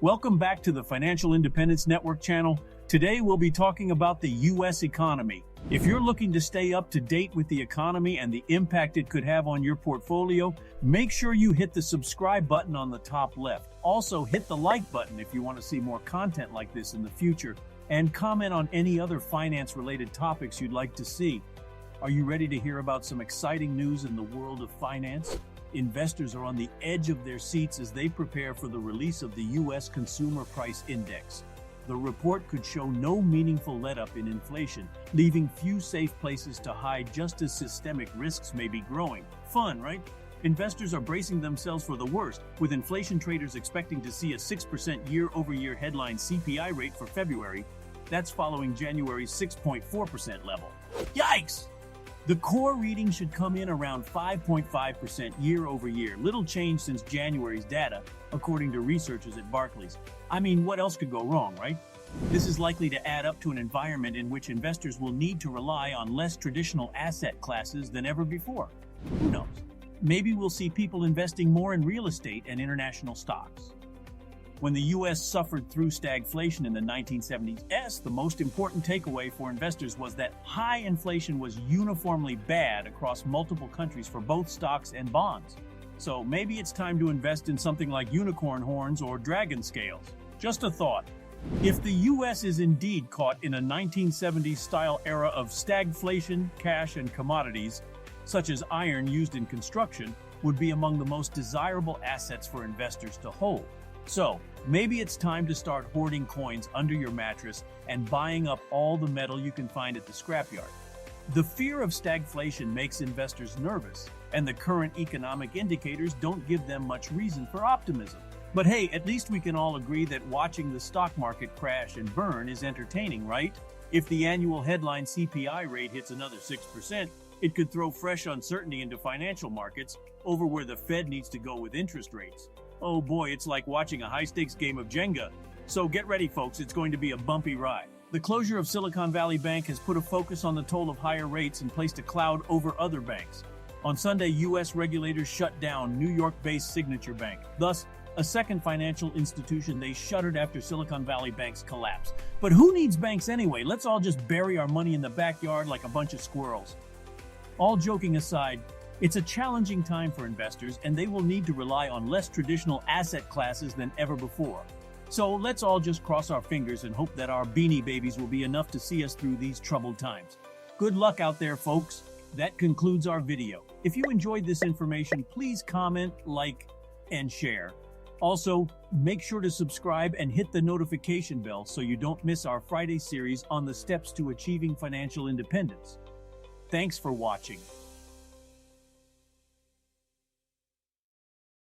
Welcome back to the Financial Independence Network channel. Today we'll be talking about the U.S. economy. If you're looking to stay up to date with the economy and the impact it could have on your portfolio, make sure you hit the subscribe button on the top left. Also, hit the like button if you want to see more content like this in the future, and comment on any other finance-related topics you'd like to see. Are you ready to hear about some exciting news in the world of finance? Investors are on the edge of their seats as they prepare for the release of the U.S. Consumer Price Index. The report could show no meaningful let-up in inflation, leaving few safe places to hide just as systemic risks may be growing. Fun, right? Investors are bracing themselves for the worst, with inflation traders expecting to see a 6% year-over-year headline CPI rate for February. That's following January's 6.4% level. Yikes! The core reading should come in around 5.5% year-over-year, little change since January's data, according to researchers at Barclays. I mean, what else could go wrong, right? This is likely to add up to an environment in which investors will need to rely on less traditional asset classes than ever before. Who knows? Maybe we'll see people investing more in real estate and international stocks. When the U.S. suffered through stagflation in the 1970s, the most important takeaway for investors was that high inflation was uniformly bad across multiple countries for both stocks and bonds. So maybe it's time to invest in something like unicorn horns or dragon scales. Just a thought. If the U.S. is indeed caught in a 1970s-style era of stagflation, cash and commodities, such as iron used in construction, would be among the most desirable assets for investors to hold. So, maybe it's time to start hoarding coins under your mattress and buying up all the metal you can find at the scrapyard. The fear of stagflation makes investors nervous, and the current economic indicators don't give them much reason for optimism. But hey, at least we can all agree that watching the stock market crash and burn is entertaining, right? If the annual headline CPI rate hits another 6%, it could throw fresh uncertainty into financial markets over where the Fed needs to go with interest rates. Oh boy, it's like watching a high-stakes game of Jenga. So get ready, folks, it's going to be a bumpy ride. The closure of Silicon Valley Bank has put a focus on the toll of higher rates and placed a cloud over other banks. On Sunday, U.S. regulators shut down New York-based Signature Bank, thus a second financial institution they shuttered after Silicon Valley Bank's collapse. But who needs banks anyway? Let's all just bury our money in the backyard like a bunch of squirrels. All joking aside, it's a challenging time for investors, and they will need to rely on less traditional asset classes than ever before. So let's all just cross our fingers and hope that our beanie babies will be enough to see us through these troubled times. Good luck out there, folks. That concludes our video. If you enjoyed this information, please comment, like, and share. Also, make sure to subscribe and hit the notification bell so you don't miss our Friday series on the steps to achieving financial independence. Thanks for watching.